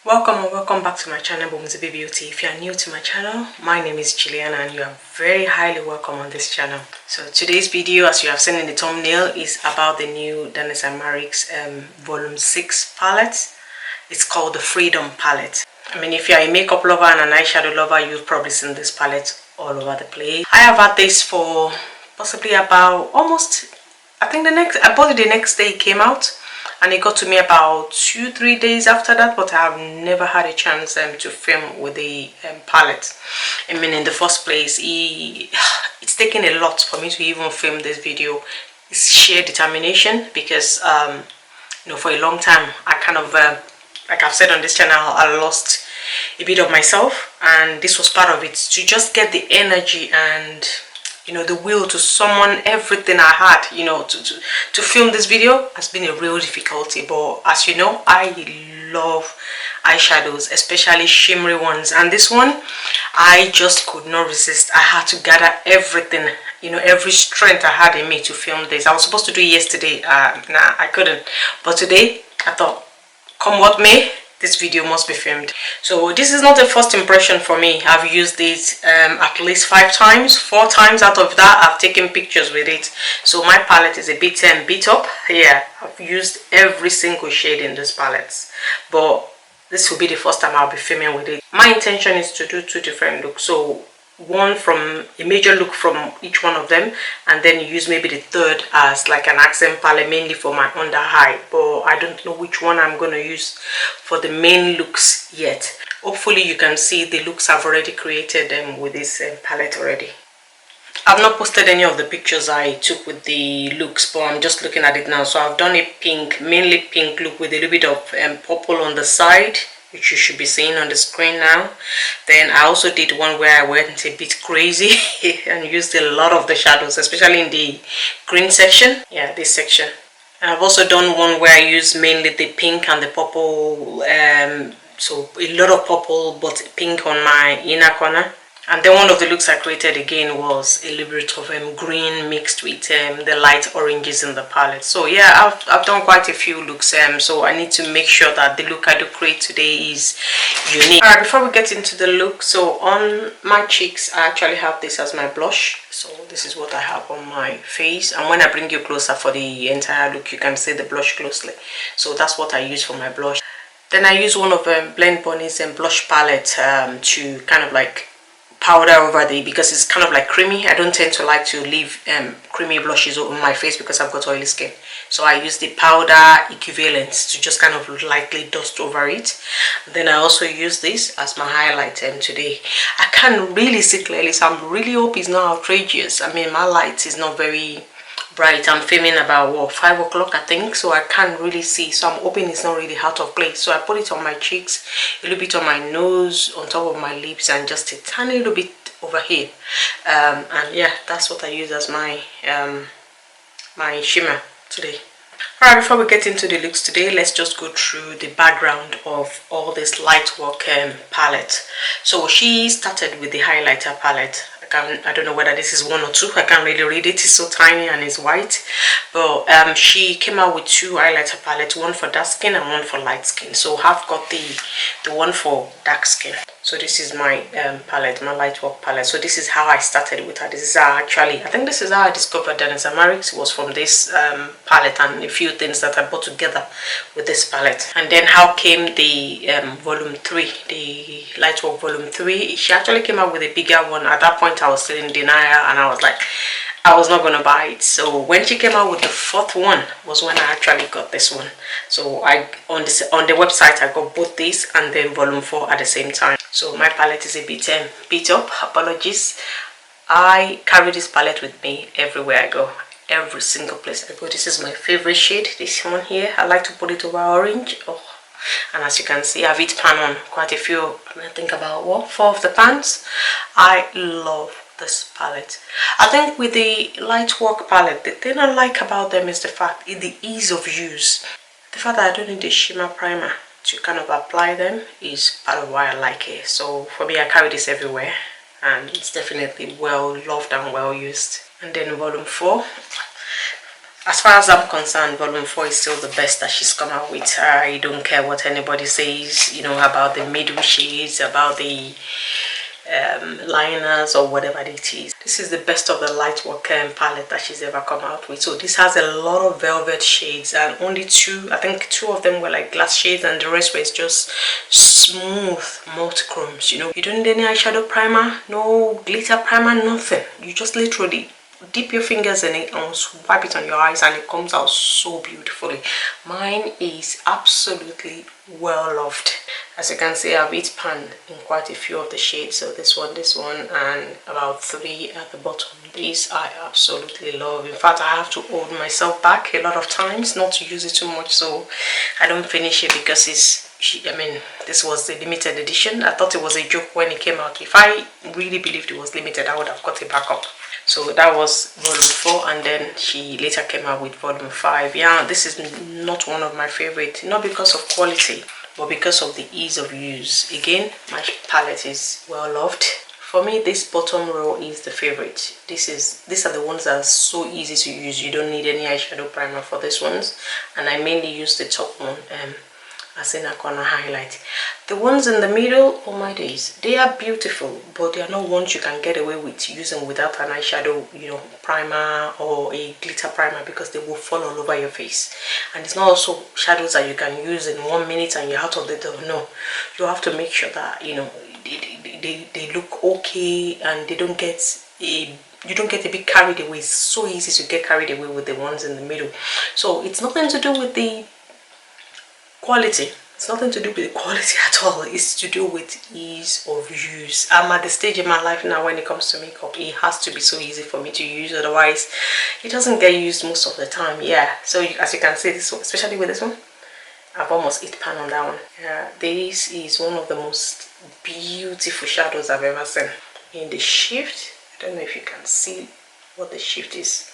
Welcome and welcome back to my channel, Makeupby Beauty. If you are new to my channel, my name is Juliana and you are very highly welcome on this channel. So today's video, as you have seen in the thumbnail, is about the new Danessa Myricks Volume 6 palette. It's called the Freedom palette. I mean, if you are a makeup lover and an eyeshadow lover, you've probably seen this palette all over the place. I have had this for possibly about almost, I bought it the next day it came out. And it got to me about 2-3 days after that, but I have never had a chance to film with the palette. I mean, in the first place, it's taken a lot for me to even film this video. It's sheer determination because, you know, for a long time, I kind of, like I've said on this channel, I lost a bit of myself, and this was part of it, to just get the energy and, you know, the will to summon everything I had, you know, to film this video has been a real difficulty. But as you know, I love eyeshadows, especially shimmery ones, and this one I just could not resist. I had to gather everything, you know, every strength I had in me to film this. I was supposed to do it yesterday. Nah, I couldn't, but today I thought, come what may, this video must be filmed. So this is not the first impression for me. I've used it at least 5 times. 4 times out of that I've taken pictures with it. So my palette is a bit beat up. Yeah, I've used every single shade in this palette, but this will be the first time I'll be filming with it. My intention is to do 2 different looks, so one from a major look from each one of them, and then use maybe the third as like an accent palette, mainly for my under eye. But I don't know which one I'm going to use for the main looks yet. Hopefully you can see the looks I've already created with this palette already. I've not posted any of the pictures I took with the looks, but I'm just looking at it now. So I've done a pink, mainly pink look with a little bit of purple on the side, which you should be seeing on the screen now. Then I also did one where I went a bit crazy and used a lot of the shadows, especially in the green section. Yeah, this section. And I've also done one where I used mainly the pink and the purple, so a lot of purple but pink on my inner corner. And then one of the looks I created again was a little bit of green mixed with the light oranges in the palette. So yeah, I've done quite a few looks, so I need to make sure that the look I do create today is unique. Alright, before we get into the look, so on my cheeks I actually have this as my blush. So this is what I have on my face, and when I bring you closer for the entire look, you can see the blush closely. So that's what I use for my blush. Then I use one of Blend Bunny's blush palette to kind of like powder over because it's kind of like creamy. I don't tend to like to leave creamy blushes on my face because I've got oily skin. So I use the powder equivalent to just kind of lightly dust over it. Then I also use this as my highlight today. I can't really see clearly, so I really hope it's not outrageous. I mean, my light is not very bright. I'm filming about what, 5 o'clock I think, so I can't really see, so I'm hoping it's not really out of place. So I put it on my cheeks, a little bit on my nose, on top of my lips, and just a tiny little bit over here, and yeah, that's what I use as my my shimmer today. Alright, before we get into the looks today, let's just go through the background of all this Lightwork palette. So she started with the highlighter palette. I don't know whether this is 1 or 2, I can't really read it, it's so tiny and it's white. But she came out with 2 highlighter palettes, one for dark skin and one for light skin. So I've got the one for dark skin. So this is my palette, my Lightwork palette. So this is how I started with her. This is how I think this is how I discovered Danessa Myricks. It was from this palette and a few things that I bought together with this palette. And then how came the volume 3, the Lightwork volume 3. She actually came out with a bigger one. At that point I was still in denial and I was like, I was not gonna buy it. So when she came out with the 4th one was when I actually got this one. So I on the website I got both this and then volume 4 at the same time. So my palette is a bit beat up, apologies. I carry this palette with me everywhere I go, every single place I go. This is my favorite shade, this one here. I like to put it over orange. Oh, and as you can see, I've hit pan on quite a few, I think about what, 4 of the pans. I love this palette. I think with the Lightwork palette, the thing I like about them is the fact, the ease of use. The fact that I don't need a shimmer primer to kind of apply them is part of why I like it. So for me, I carry this everywhere and it's definitely well loved and well used. And then volume 4, As far as I'm concerned, volume 4 is still the best that she's come out with. I don't care what anybody says, you know, about the middle shades, about the liners or whatever it is. This is the best of the Lightwork palette that she's ever come out with. So this has a lot of velvet shades, and only two, I think two of them were like glass shades, and the rest was just smooth multichromes. You know, you don't need any eyeshadow primer, no glitter primer, nothing. You just literally dip your fingers in it and swipe it on your eyes, and it comes out so beautifully. Mine is absolutely well loved. As you can see, I've each panned in quite a few of the shades. So this one, and about 3 at the bottom. These I absolutely love. In fact, I have to hold myself back a lot of times not to use it too much, so I don't finish it because I mean, this was the limited edition. I thought it was a joke when it came out. If I really believed it was limited, I would have got it back up. So that was volume 4, and then she later came out with volume 5. Yeah, this is not one of my favorite, not because of quality, but because of the ease of use. Again, my palette is well loved. For me, this bottom row is the favorite. These are the ones that are so easy to use. You don't need any eyeshadow primer for these ones, and I mainly use the top one as in a corner highlight. The ones in the middle, oh my days, they are beautiful, but they are not ones you can get away with using without an eyeshadow, you know, primer or a glitter primer, because they will fall all over your face. And it's not also shadows that you can use in 1 minute and you're out of the door. No, you have to make sure that, you know, they look okay, and they don't get you don't get a bit carried away. It's so easy to get carried away with the ones in the middle. So it's nothing to do with the quality. It's nothing to do with the quality at all. It's to do with ease of use. I'm at the stage in my life now when it comes to makeup, it has to be so easy for me to use, otherwise it doesn't get used most of the time. Yeah, so as you can see, this one, especially with this one, I've almost hit pan on that one. Yeah, this is one of the most beautiful shadows I've ever seen. In the shift, I don't know if you can see what the shift is.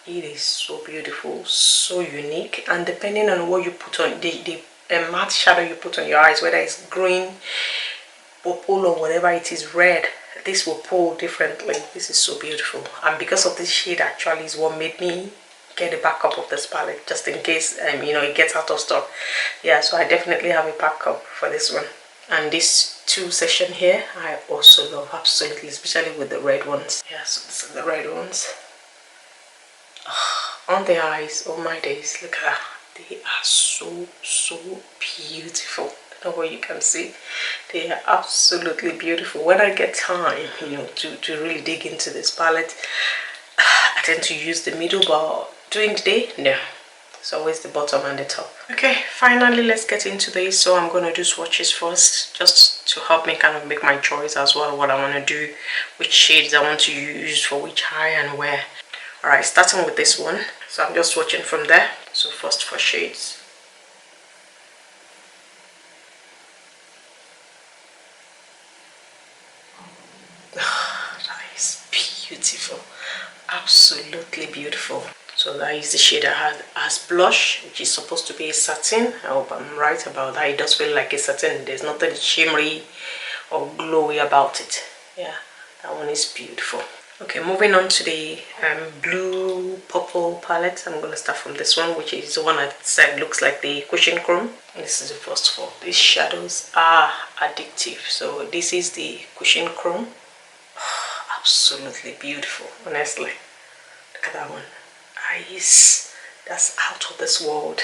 It is so beautiful, so unique, and depending on what you put on, the matte shadow you put on your eyes, whether it's green, purple, or whatever it is, red, this will pull differently. This is so beautiful, and because of this shade actually is what made me get a backup of this palette, just in case you know, it gets out of stock. Yeah, so I definitely have a backup for this one. And this 2 section here I also love absolutely, especially with the red ones. Yeah, so these are the red ones. On the eyes, oh my days, look at that. They are so beautiful. I don't know what you can see. They are absolutely beautiful. When I get time, you know, to really dig into this palette, I tend to use the middle, but during the day, no. It's always the bottom and the top. Okay, finally let's get into this. So I'm going to do swatches first, just to help me kind of make my choice as well, what I want to do, which shades I want to use for which eye and where. Alright, starting with this one. So I'm just swatching from there. So first 4 shades. That is beautiful. Absolutely beautiful. So that is the shade I had as blush, which is supposed to be a satin. I hope I'm right about that. It does feel like a satin. There's nothing shimmery or glowy about it. Yeah, that one is beautiful. Okay, moving on to the blue purple palette. I'm going to start from this one, which is the one I said looks like the cushion chrome. This is the first 4. These shadows are addictive. So this is the cushion chrome. Absolutely beautiful, honestly. Look at that one. That's out of this world.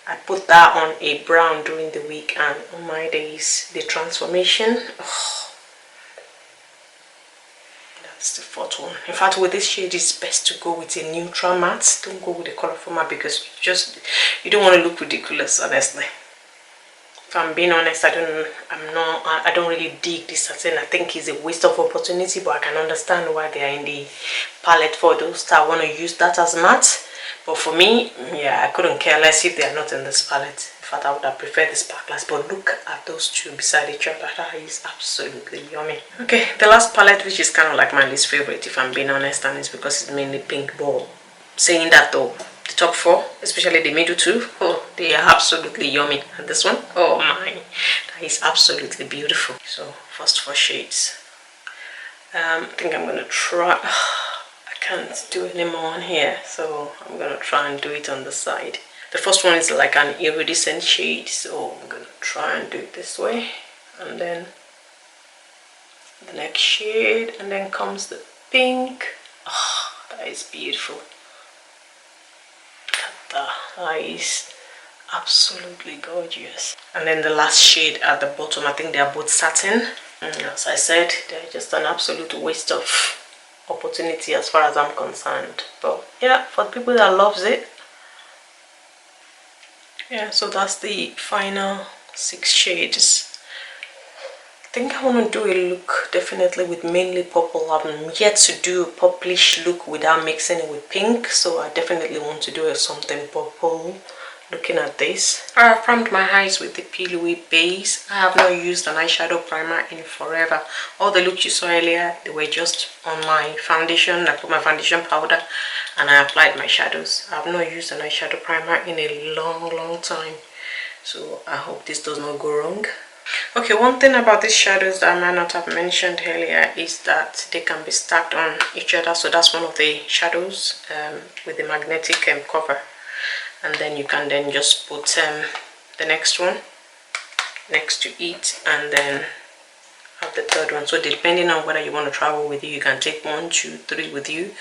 I put that on a brown during the week, and oh my days, the transformation. That's the 4th one. In fact, with this shade, it's best to go with a neutral matte. Don't go with a colorful matte, because you don't want to look ridiculous, honestly. If I'm being honest, I don't really dig this satin. I think it's a waste of opportunity, but I can understand why they are in the palette for those that want to use that as matte. But for me, yeah, I couldn't care less if they are not in this palette. In fact, I would have preferred the sparklers, but look at those 2 beside each other. That is absolutely yummy. Okay, the last palette, which is kind of like my least favorite, if I'm being honest, and it's because it's mainly pink ball. Saying that though, the top 4, especially the middle 2, oh, they are absolutely yummy. And this one, oh my, that is absolutely beautiful. So first 4 shades. I think I'm gonna try. I can't do any more on here, so I'm gonna try and do it on the side. The first one is like an iridescent shade, so I'm gonna try and do it this way, and then the next shade, and then comes the pink. Oh, that is beautiful. Look at that. That is absolutely gorgeous. And then the last shade at the bottom, I think they are both satin. And as I said, they're just an absolute waste of opportunity as far as I'm concerned. But yeah, for the people that loves it. Yeah, so that's the final 6 shades. I think I want to do a look definitely with mainly purple. I've yet to do a purplish look without mixing it with pink, so I definitely want to do something purple looking at this. I have primed my eyes with the Pillowy base. I have not used an eyeshadow primer in forever. All the looks you saw earlier, they were just on my foundation. I put my foundation powder and I applied my shadows. I have not used an eyeshadow primer in a long time, so I hope this does not go wrong. Okay, one thing about these shadows that I might not have mentioned earlier is that they can be stacked on each other. So that's one of the shadows with the magnetic cover, and then you can then just put the next one next to it, and then have the third one. So depending on whether you want to travel with you can take 1, 2, 3 with you.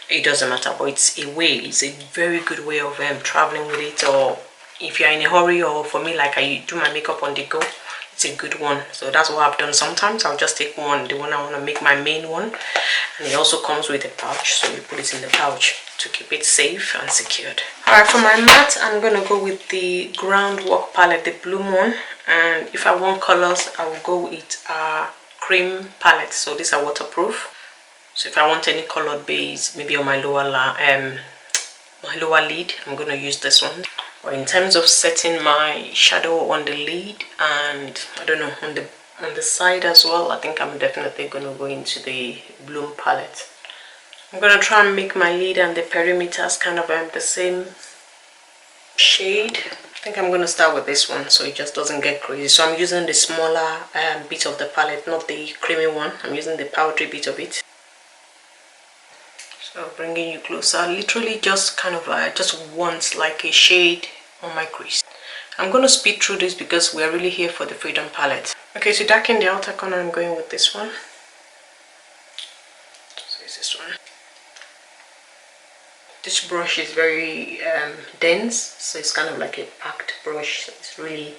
It doesn't matter, but it's a very good way of traveling with it, or if you're in a hurry, or for me, like I do my makeup on the go, it's a good one. So that's what I've done. Sometimes I'll just take the one I want to make my main one, and it also comes with a pouch, so you put it in the pouch to keep it safe and secured. Alright, for my matte, I'm gonna go with the Groundwork palette, the blue one, and if I want colors, I will go with a cream palette. So these are waterproof, so if I want any colored base, maybe on my lower lid, I'm gonna use this one. Or in terms of setting my shadow on the lid, and I don't know, on the side as well, I think I'm definitely gonna go into the Bloom palette. I'm gonna try and make my lid and the perimeters kind of the same shade. I think I'm gonna start with this one so it just doesn't get crazy. So I'm using the smaller bit of the palette, not the creamy one. I'm using the powdery bit of it. So bringing you closer, literally just kind of just want like a shade on my crease. I'm going to speed through this because we're really here for the Freedom palette. Okay, to darken the outer corner, I'm going with this one. So it's this one. This brush is very dense, so it's kind of like a packed brush. So it's really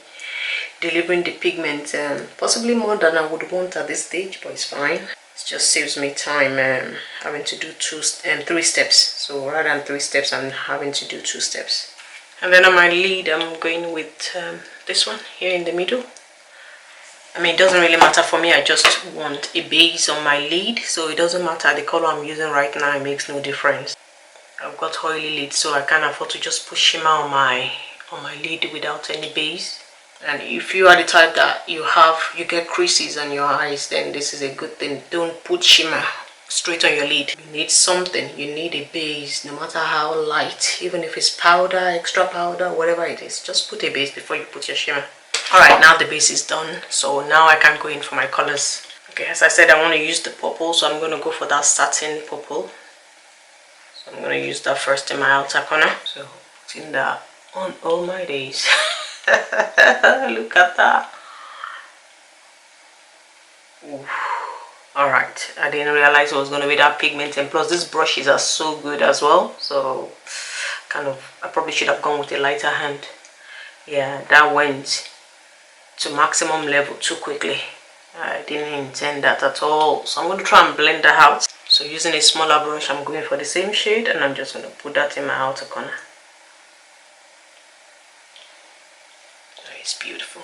delivering the pigment, possibly more than I would want at this stage, but it's fine. It just saves me time having to do 3 steps. So rather than 3 steps, I'm having to do 2 steps. And then on my lid, I'm going with this one here in the middle. I mean, it doesn't really matter for me. I just want a base on my lid, so it doesn't matter the color I'm using right now. It makes no difference. I've got oily lid, so I can't afford to just put shimmer on my lid without any base. And if you are the type that you get creases on your eyes, then this is a good thing. Don't put shimmer straight on your lid. You need something. You need a base, no matter how light, even if it's powder, extra powder, whatever it is. Just put a base before you put your shimmer. Alright, now the base is done, so now I can go in for my colors. Okay, as I said, I want to use the purple, so I'm going to go for that satin purple. So I'm going to use that first in my outer corner. So putting that on all my days. Look at that. Alright, I didn't realize it was going to be that pigment, and plus these brushes are so good as well, so I probably should have gone with a lighter hand. Yeah, that went to maximum level too quickly. I didn't intend that at all, so I'm going to try and blend that out. So using a smaller brush, I'm going for the same shade, and I'm just going to put that in my outer corner. It's beautiful.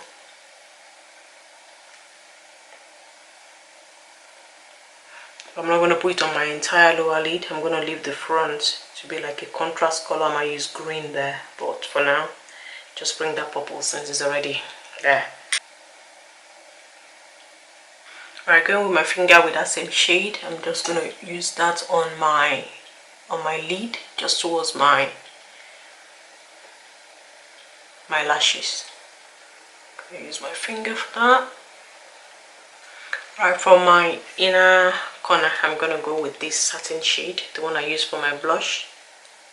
I'm not going to put it on my entire lower lid. I'm going to leave the front to be like a contrast color. I might use green there, but for now, just bring that purple since it's already there. Alright, going with my finger with that same shade, I'm just going to use that on my lid, just towards my lashes. Use my finger for that. Alright, for my inner corner, I'm gonna go with this satin shade, the one I use for my blush.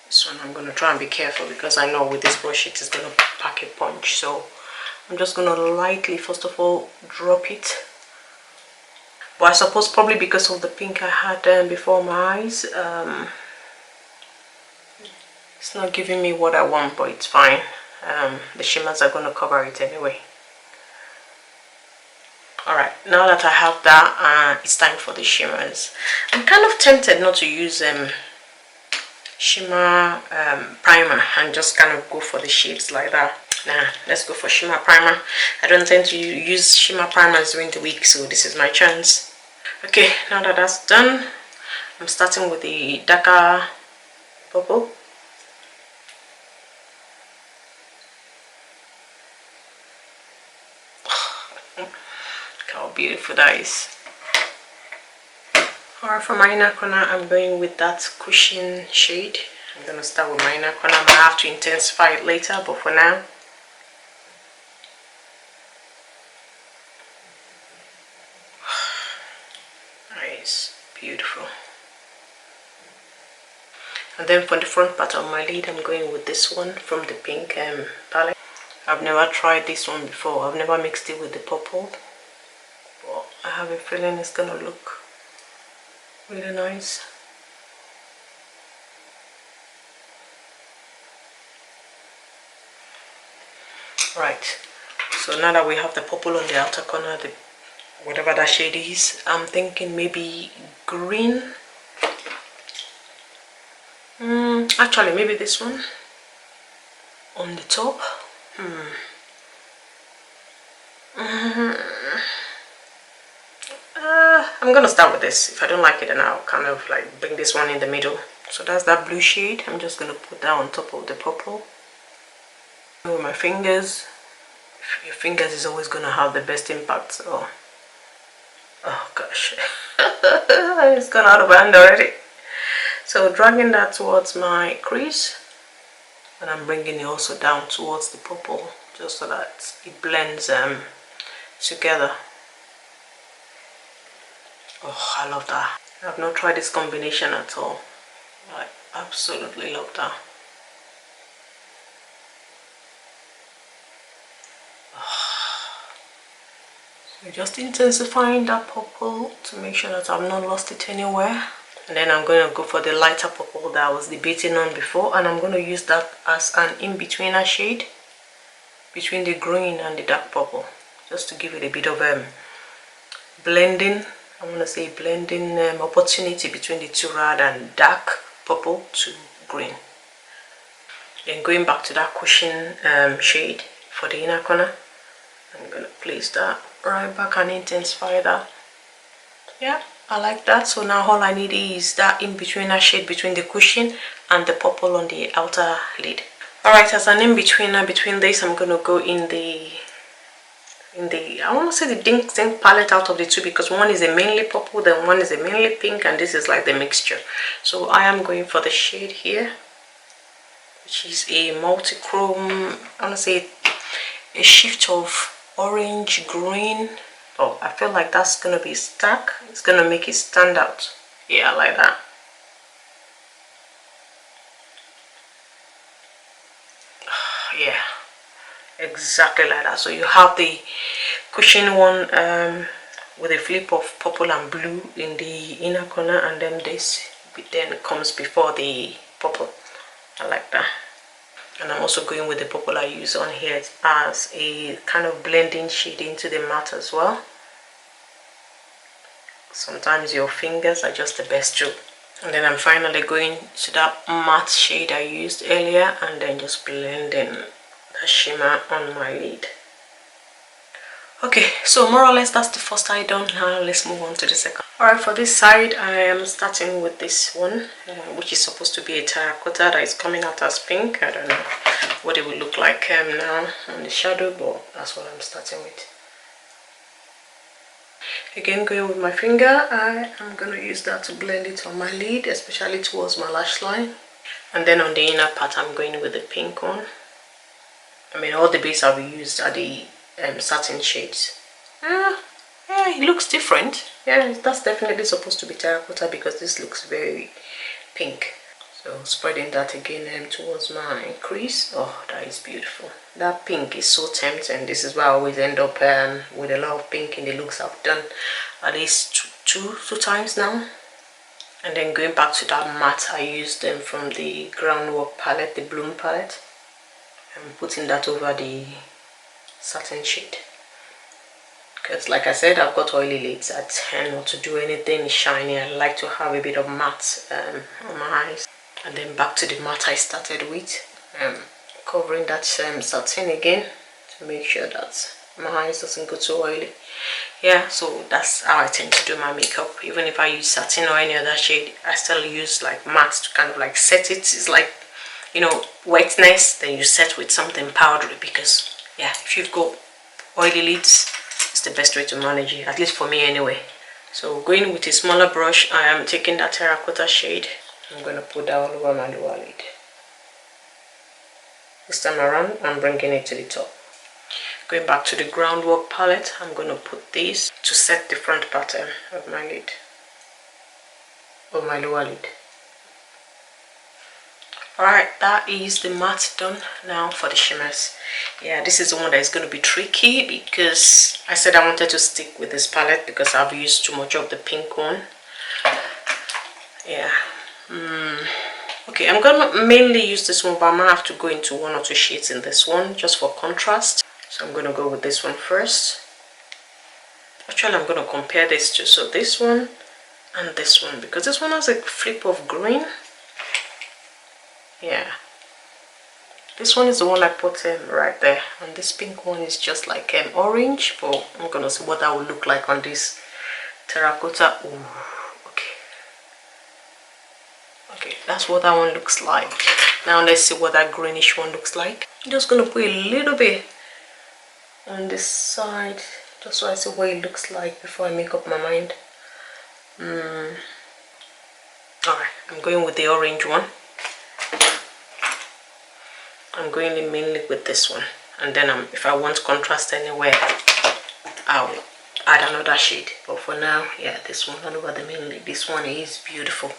This one I'm gonna try and be careful because I know with this brush it is gonna pack a punch. So I'm just gonna lightly, first of all, drop it. But I suppose probably because of the pink I had before my eyes, it's not giving me what I want, but it's fine. The shimmers are gonna cover it anyway. Alright, now that I have that, it's time for the shimmers. I'm kind of tempted not to use shimmer primer and just kind of go for the shades like that. Nah, let's go for shimmer primer. I don't tend to use shimmer primers during the week, so this is my chance. Okay, now that that's done, I'm starting with the darker purple. Look how beautiful that is. Alright, for my inner corner, I'm going with that cushion shade. I'm going to start with my inner corner. I might have to intensify it later, but for now. Nice, beautiful. And then for the front part of my lid, I'm going with this one from the pink palette. I've never tried this one before. I've never mixed it with the purple. But I have a feeling it's going to look really nice. Right, so now that we have the purple on the outer corner, whatever that shade is, I'm thinking maybe green. Actually, maybe this one on the top. I'm gonna start with this. If I don't like it, then I'll kind of like bring this one in the middle. So that's that blue shade. I'm just gonna put that on top of the purple with my fingers. Your fingers is always gonna have the best impact. So, oh gosh, it's gone out of hand already. So dragging that towards my crease, and I'm bringing it also down towards the purple, just so that it blends together. Oh, I love that. I've not tried this combination at all. I absolutely love that. So just intensifying that purple to make sure that I've not lost it anywhere. And then I'm going to go for the lighter purple that I was debating on before, and I'm going to use that as an in-betweener shade between the green and the dark purple, just to give it a bit of blending. I want to say blending opportunity between the two rather than dark purple to green. Then going back to that cushion shade for the inner corner, I'm going to place that right back and intensify that. Yeah, I like that. So now all I need is that in-betweener shade between the cushion and the purple on the outer lid. Alright, as an in-betweener between this, I'm going to go in the I want to say the distinct palette out of the two, because one is a mainly purple, then one is a mainly pink, and this is like the mixture. So I am going for the shade here, which is a multi-chrome. I want to say a shift of orange, green. Oh, I feel like that's gonna be stark. It's gonna make it stand out. Yeah, I like that. Yeah, exactly like that. So you have the cushion one with a flip of purple and blue in the inner corner, and then this then comes before the purple. I like that. And I'm also going with the purple I use on here as a kind of blending shade into the matte as well. Sometimes your fingers are just the best too. And then I'm finally going to that matte shade I used earlier, and then just blending the shimmer on my lid. Okay, so more or less that's the first side done. Now let's move on to the second. Alright, for this side I am starting with this one, which is supposed to be a terracotta that is coming out as pink. I don't know what it will look like now on the shadow, but that's what I'm starting with. Again, going with my finger, I am going to use that to blend it on my lid, especially towards my lash line. And then on the inner part, I'm going with the pink one. I mean, all the base I've used are the satin shades. Yeah, it looks different. Yeah, that's definitely supposed to be terracotta because this looks very pink. So spreading that again towards my crease. Oh, that is beautiful. That pink is so tempting. This is why I always end up with a lot of pink in the looks I've done at least two times now. And then going back to that matte I used from the Groundwork palette, the Bloom palette. I'm putting that over the satin shade. Because like I said, I've got oily lids. I tend not to do anything shiny. I like to have a bit of matte on my eyes. And then back to the matte I started with. Covering that satin again to make sure that my eyes doesn't go too oily. Yeah, so that's how I tend to do my makeup. Even if I use satin or any other shade, I still use like matte to kind of like set it. It's like, you know, wetness, then you set with something powdery, because yeah, if you've got oily lids, it's the best way to manage it, at least for me anyway. So going with a smaller brush, I am taking that terracotta shade. I'm going to put that all over my lower lid. This time around, I'm bringing it to the top. Going back to the Groundwork palette, I'm going to put this to set the front pattern of my lid, of my lower lid. Alright, that is the matte done. Now for the shimmers. Yeah, this is the one that is going to be tricky because I said I wanted to stick with this palette because I've used too much of the pink one. Yeah. Okay, I'm going to mainly use this one, but I might have to go into one or two shades in this one just for contrast. So I'm going to go with this one first. Actually, I'm going to compare these two. So this one and this one, because this one has a flip of green. Yeah. This one is the one I put right there. And this pink one is just like orange. But I'm going to see what that will look like on this terracotta. Ooh, okay. Okay, that's what that one looks like. Now let's see what that greenish one looks like. I'm just going to put a little bit on this side, just so I see what it looks like before I make up my mind. Alright, I'm going with the orange one. I'm going mainly with this one, and then if I want contrast anywhere, I'll add another shade. But for now, yeah, this one all over the mainly. This one is beautiful.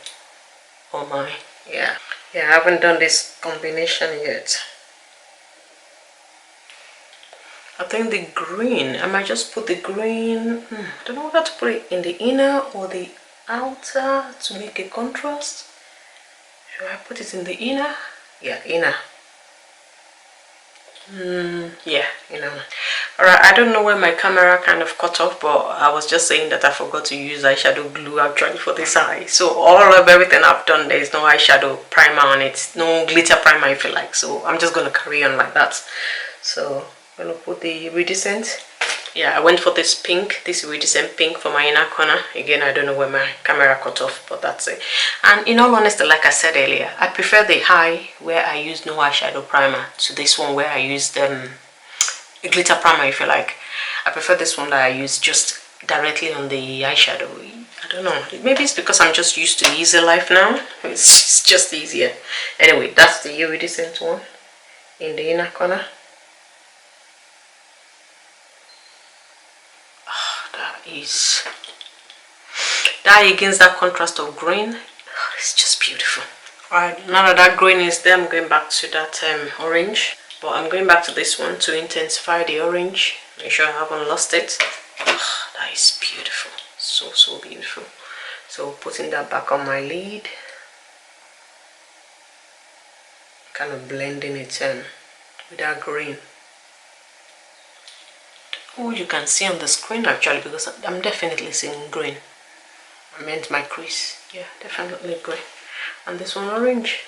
Oh my, yeah. Yeah, I haven't done this combination yet. I think the green, I might just put the green, I don't know whether to put it in the inner or the outer to make a contrast. Should I put it in the inner? Yeah, inner. Yeah, inner. Alright, I don't know where my camera kind of cut off, but I was just saying that I forgot to use eyeshadow glue actually for this eye. So all of everything I've done, there is no eyeshadow primer on it, no glitter primer if you like. So I'm just going to carry on like that. So I'm going to put the iridescent. Yeah, I went for this pink, this iridescent pink for my inner corner. Again, I don't know where my camera cut off, but that's it. And in all honesty, like I said earlier, I prefer the eye where I use no eyeshadow primer to this one where I used a glitter primer if you like. I prefer this one that I use just directly on the eyeshadow. I don't know, maybe it's because I'm just used to easy life now. It's just easier. Anyway, that's the iridescent one in the inner corner. That against that contrast of green, it's just beautiful. Alright, now that green is there, I'm going back to that orange, but I'm going back to this one to intensify the orange, make sure I haven't lost it. That is beautiful, so beautiful. So putting that back on my lid, kind of blending it in with that green. Oh, you can see on the screen actually, because I'm definitely seeing green. I meant my crease. Yeah, definitely green. And this one orange.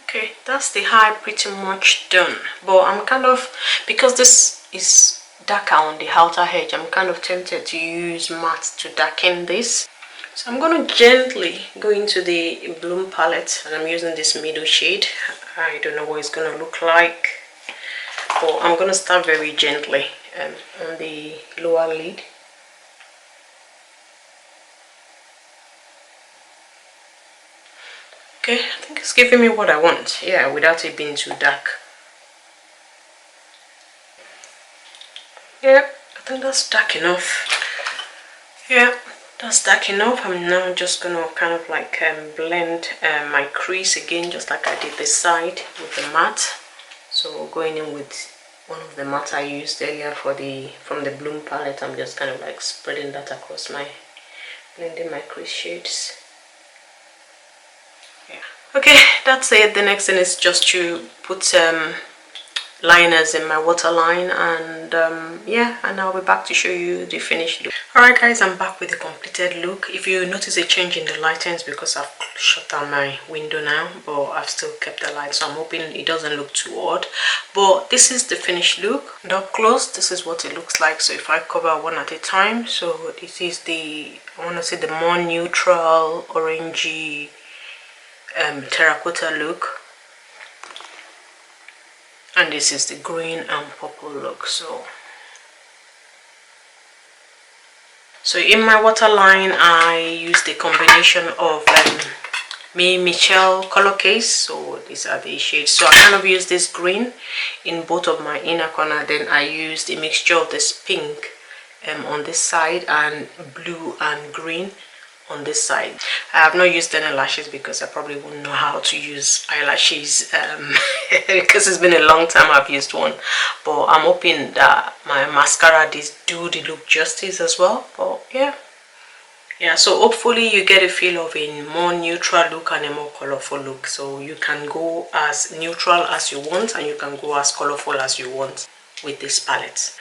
Okay, that's the eye pretty much done. But I'm kind of, because this is darker on the outer edge, I'm kind of tempted to use matte to darken this. So I'm going to gently go into the Bloom palette, and I'm using this middle shade. I don't know what it's going to look like. But I'm going to start very gently on the lower lid. Okay, I think it's giving me what I want. Yeah, without it being too dark. Yeah, I think that's dark enough. Yeah, that's dark enough. I'm now just gonna kind of like blend my crease again, just like I did this side with the matte. So going in with one of the matte I used earlier from the Bloom palette, I'm just kind of like spreading that across my, blending my crease shades. Yeah. Okay, that's it. The next thing is just to put liners in my waterline, and yeah, and I'll be back to show you the finished look. Alright guys, I'm back with the completed look. If you notice a change in the lightings, because I've shut down my window now, but I've still kept the light, so I'm hoping it doesn't look too odd. But this is the finished look, and up close this is what it looks like. So if I cover one at a time, so this is the, I want to say, the more neutral orangey terracotta look, and this is the green and purple look. So in my waterline I used a combination of Michelle color case, so these are the shades. So I kind of used this green in both of my inner corner, then I used a mixture of this pink on this side and blue and green on this side. I have not used any lashes because I probably wouldn't know how to use eyelashes because it's been a long time I've used one, but I'm hoping that my mascara do the look justice as well. But yeah, so hopefully you get a feel of a more neutral look and a more colorful look. So you can go as neutral as you want and you can go as colorful as you want with this palette.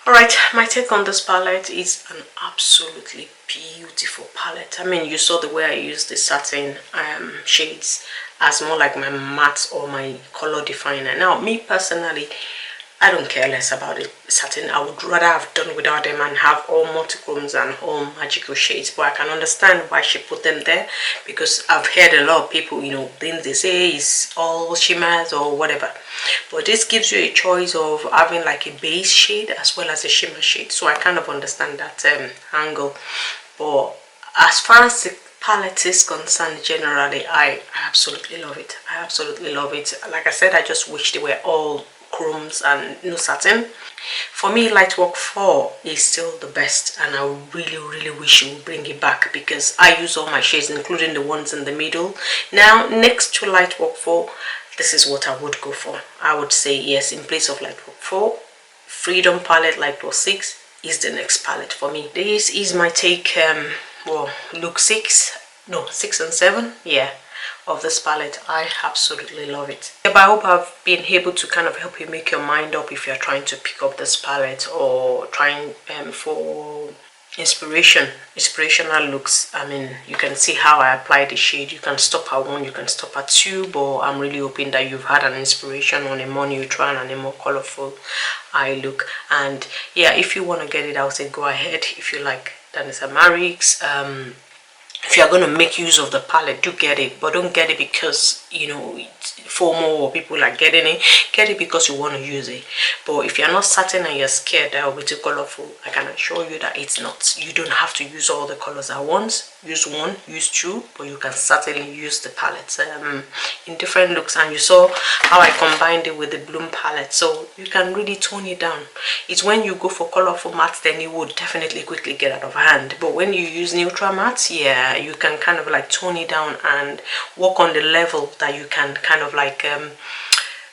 Alright, my take on this palette is an absolutely beautiful palette. I mean, you saw the way I used the satin shades as more like my matte or my color definer. Now, me personally, I don't care less about the satin. I would rather have done without them and have all multichromes and all magical shades. But I can understand why she put them there, because I've heard a lot of people, you know, things they say is all shimmers or whatever. But this gives you a choice of having like a base shade as well as a shimmer shade. So I kind of understand that angle. But as far as the palette is concerned, generally, I absolutely love it. I absolutely love it. Like I said, I just wish they were all chromes and no satin. For me, Lightwork 4 is still the best, and I really wish you would bring it back, because I use all my shades, including the ones in the middle. Now, next to Lightwork 4, this is what I would go for. I would say yes, in place of Lightwork 4, Freedom palette Lightwork 6 is the next palette for me. This is my take, well, look 6 and 7, yeah, of this palette. I absolutely love it. But I hope I've been able to kind of help you make your mind up if you're trying to pick up this palette or trying for inspirational looks. I mean, you can see how I apply the shade. You can stop at 1, you can stop at 2, but I'm really hoping that you've had an inspiration on a more neutral and a more colorful eye look. And yeah, if you want to get it, I would say go ahead. If you like Danessa Myricks, if you're going to make use of the palette, do get it, but don't get it because, you know, FOMO or people are getting it. Get it because you want to use it. But if you're not certain and you're scared that will be too colorful, I can assure you that it's not. You don't have to use all the colors at once. Use 1, use 2, but you can certainly use the palette in different looks. And you saw how I combined it with the Bloom palette, so you can really tone it down. It's when you go for colorful mattes, then it would definitely quickly get out of hand. But when you use neutral mattes, yeah, you can kind of like tone it down and work on the level that you can kind of like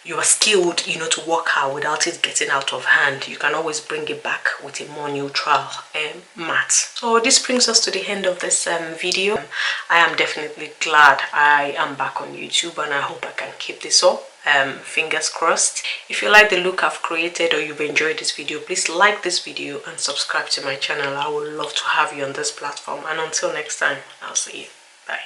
you are skilled, you know, to work out without it getting out of hand. You can always bring it back with a more neutral matte. So this brings us to the end of this video. I am definitely glad I am back on YouTube, and I hope I can keep this up. Fingers crossed. If you like the look I've created or you've enjoyed this video, please like this video and subscribe to my channel. I would love to have you on this platform, and until next time, I'll see you. Bye.